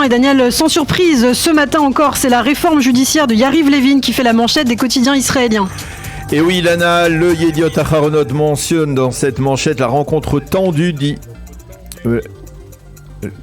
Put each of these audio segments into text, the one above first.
Et Daniel, sans surprise, ce matin encore, c'est la réforme judiciaire de Yariv Levin qui fait la manchette des quotidiens israéliens. Et oui, Ilana, le Yediot Aharonot mentionne dans cette manchette la rencontre tendue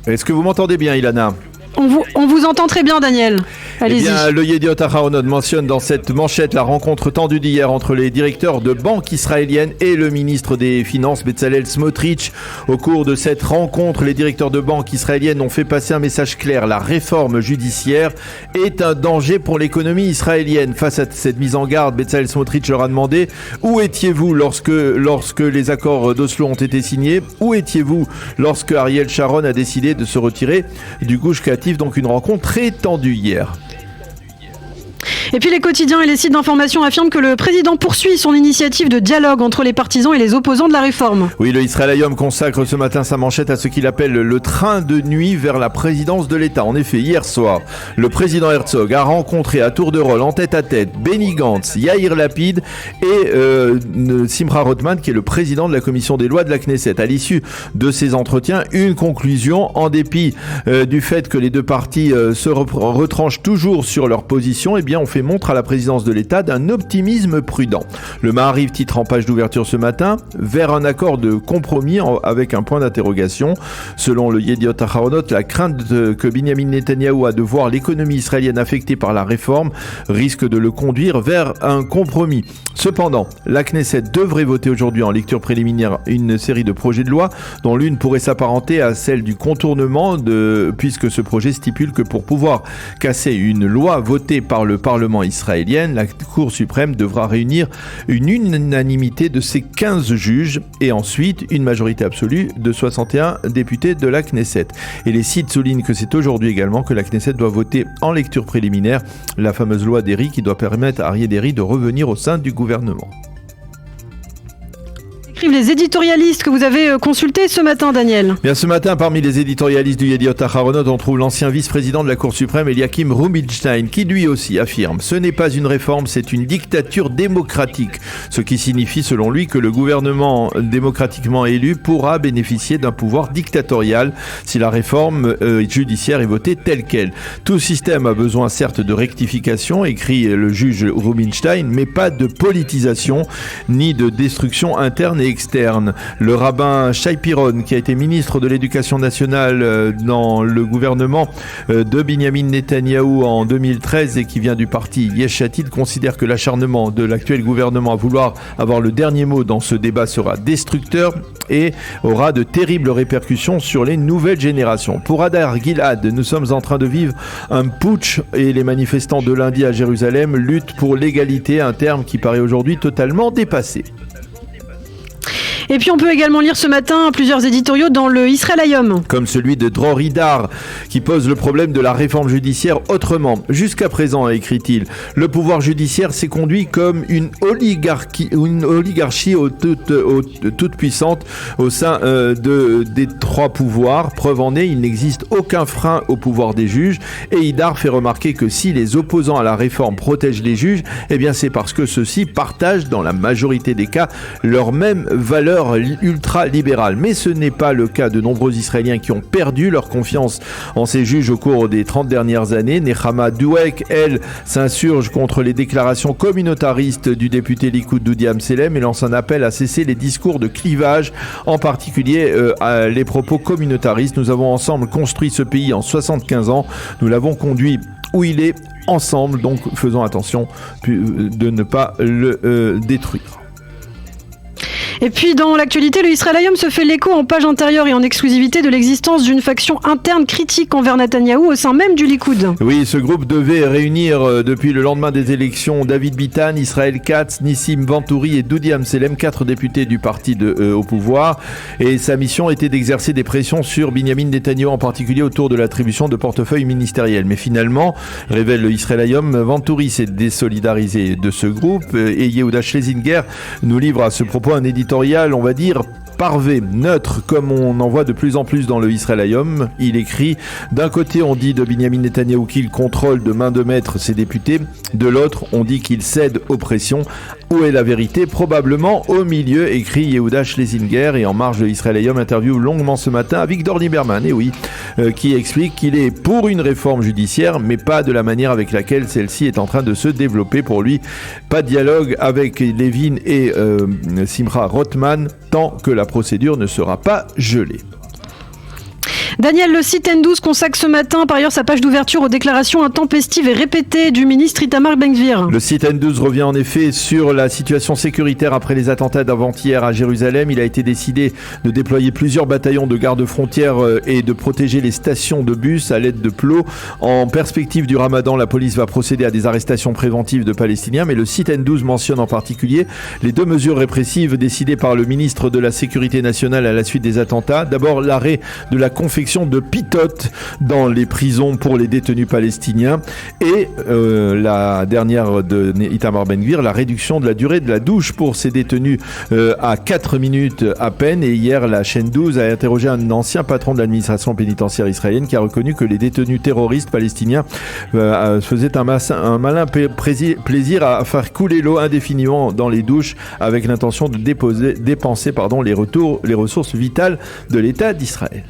Est-ce que vous m'entendez bien, Ilana ? On vous entend très bien, Daniel. Allez-y. Eh bien, le Yediot Aharonot mentionne dans cette manchette la rencontre tendue d'hier entre les directeurs de banques israéliennes et le ministre des Finances, Bezalel Smotrich. Au cours de cette rencontre, les directeurs de banques israéliennes ont fait passer un message clair. La réforme judiciaire est un danger pour l'économie israélienne. Face à cette mise en garde, Bezalel Smotrich leur a demandé « Où étiez-vous lorsque les accords d'Oslo ont été signés ? Où étiez-vous lorsque Ariel Sharon a décidé de se retirer du Gush Katif ?» Donc une rencontre très tendue hier. Et puis les quotidiens et les sites d'information affirment que le président poursuit son initiative de dialogue entre les partisans et les opposants de la réforme. Oui, le Israël Hayom consacre ce matin sa manchette à ce qu'il appelle le train de nuit vers la présidence de l'État. En effet, hier soir, le président Herzog a rencontré à tour de rôle, en tête-à-tête, Benny Gantz, Yair Lapid et Simcha Rothman, qui est le président de la commission des lois de la Knesset. À l'issue de ces entretiens, une conclusion, en dépit du fait que les deux partis se retranchent toujours sur leur position, eh bien on fait montre à la présidence de l'État d'un optimisme prudent. Le Maariv titre en page d'ouverture ce matin vers un accord de compromis avec un point d'interrogation. Selon le Yediot Aharonot, la crainte que Binyamin Netanyahou a de voir l'économie israélienne affectée par la réforme risque de le conduire vers un compromis. Cependant, la Knesset devrait voter aujourd'hui en lecture préliminaire une série de projets de loi dont l'une pourrait s'apparenter à celle du contournement puisque ce projet stipule que pour pouvoir casser une loi votée par le Parlement israélienne, la Cour suprême devra réunir une unanimité de ses 15 juges et ensuite une majorité absolue de 61 députés de la Knesset. Et les sites soulignent que c'est aujourd'hui également que la Knesset doit voter en lecture préliminaire la fameuse loi Deri qui doit permettre à Aryeh Deri de revenir au sein du gouvernement. Écrivent les éditorialistes que vous avez consultés ce matin, Daniel. Bien, ce matin, parmi les éditorialistes du Yediot Aharonot, on trouve l'ancien vice-président de la Cour suprême, Eliakim Rubinstein, qui lui aussi affirme « Ce n'est pas une réforme, c'est une dictature démocratique », ce qui signifie selon lui que le gouvernement démocratiquement élu pourra bénéficier d'un pouvoir dictatorial si la réforme judiciaire est votée telle qu'elle. Tout système a besoin certes de rectification, écrit le juge Rubinstein, mais pas de politisation ni de destruction interne et externe. Le rabbin Shai Piron, qui a été ministre de l'Éducation nationale dans le gouvernement de Binyamin Netanyahou en 2013 et qui vient du parti Yesh Atid, considère que l'acharnement de l'actuel gouvernement à vouloir avoir le dernier mot dans ce débat sera destructeur et aura de terribles répercussions sur les nouvelles générations. Pour Hadar Gilad, nous sommes en train de vivre un putsch et les manifestants de lundi à Jérusalem luttent pour l'égalité, un terme qui paraît aujourd'hui totalement dépassé. Et puis on peut également lire ce matin plusieurs éditoriaux dans le Israël Hayom. Comme celui de Dror Idar, qui pose le problème de la réforme judiciaire autrement. Jusqu'à présent, écrit-il, le pouvoir judiciaire s'est conduit comme une oligarchie toute puissante au sein des trois pouvoirs. Preuve en est, il n'existe aucun frein au pouvoir des juges. Et Idar fait remarquer que si les opposants à la réforme protègent les juges, eh bien c'est parce que ceux-ci partagent dans la majorité des cas leurs mêmes valeurs ultra-libérales. Mais ce n'est pas le cas de nombreux Israéliens qui ont perdu leur confiance en ces juges au cours des 30 dernières années. Nechama Douek, elle, s'insurge contre les déclarations communautaristes du député Likoud Dudi Amselem et lance un appel à cesser les discours de clivage, en particulier les propos communautaristes. Nous avons ensemble construit ce pays en 75 ans. Nous l'avons conduit où il est ensemble, donc faisons attention de ne pas le détruire. Et puis dans l'actualité, le Israël Hayom se fait l'écho en page intérieure et en exclusivité de l'existence d'une faction interne critique envers Netanyahou au sein même du Likoud. Oui, ce groupe devait réunir depuis le lendemain des élections David Bitan, Israël Katz, Nissim Venturi et Dudi Amselem, 4 députés du parti au pouvoir. Et sa mission était d'exercer des pressions sur Binyamin Netanyahou, en particulier autour de l'attribution de portefeuilles ministériels. Mais finalement, révèle le Israël Hayom, Venturi s'est désolidarisé de ce groupe et Yehuda Schlesinger nous livre à ce propos un éditorial, on va dire, Parvé, neutre, comme on en voit de plus en plus dans le Israël Hayom. Il écrit: d'un côté, on dit de Binyamin Netanyahou qu'il contrôle de main de maître ses députés, de l'autre, on dit qu'il cède aux pressions. Où est la vérité? Probablement au milieu, écrit Yehuda Schlesinger. Et en marge de Israël Hayom interview longuement ce matin avec Victor Lieberman, qui explique qu'il est pour une réforme judiciaire, mais pas de la manière avec laquelle celle-ci est en train de se développer. Pour lui, pas de dialogue avec Levin et Simcha Rothman tant que la procédure ne sera pas gelée. Daniel, le site N12 consacre ce matin par ailleurs sa page d'ouverture aux déclarations intempestives et répétées du ministre Itamar Ben-Gvir. Le site N12 revient en effet sur la situation sécuritaire après les attentats d'avant-hier à Jérusalem. Il a été décidé de déployer plusieurs bataillons de gardes-frontières et de protéger les stations de bus à l'aide de plots. En perspective du Ramadan, la police va procéder à des arrestations préventives de Palestiniens, mais le site N12 mentionne en particulier les deux mesures répressives décidées par le ministre de la Sécurité nationale à la suite des attentats. D'abord, l'arrêt de la confection de pitotes dans les prisons pour les détenus palestiniens et la dernière de Itamar Ben-Gvir, la réduction de la durée de la douche pour ces détenus à 4 minutes à peine. Et hier, la chaîne 12 a interrogé un ancien patron de l'administration pénitentiaire israélienne qui a reconnu que les détenus terroristes palestiniens faisaient un malin plaisir à faire couler l'eau indéfiniment dans les douches avec l'intention de dépenser les ressources vitales de l'État d'Israël.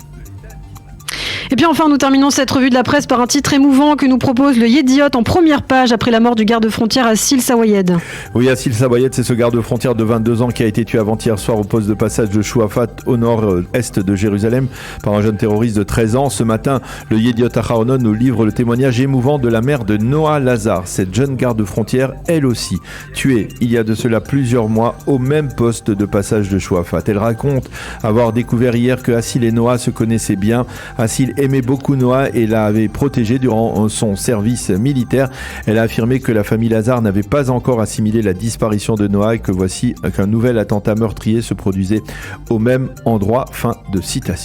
Et puis enfin, nous terminons cette revue de la presse par un titre émouvant que nous propose le Yediot en première page après la mort du garde-frontière Assil Sawayed. Oui, Assil Sawayed, c'est ce garde-frontière de 22 ans qui a été tué avant-hier soir au poste de passage de Chouafat au nord-est de Jérusalem par un jeune terroriste de 13 ans. Ce matin, le Yediot Aharonon nous livre le témoignage émouvant de la mère de Noah Lazar, cette jeune garde-frontière, elle aussi, tuée il y a de cela plusieurs mois au même poste de passage de Chouafat. Elle raconte avoir découvert hier que Assil et Noah se connaissaient bien. Assil aimait beaucoup Noah et l'avait protégé durant son service militaire. Elle a affirmé que la famille Lazar n'avait pas encore assimilé la disparition de Noah et que voici qu'un nouvel attentat meurtrier se produisait au même endroit. Fin de citation.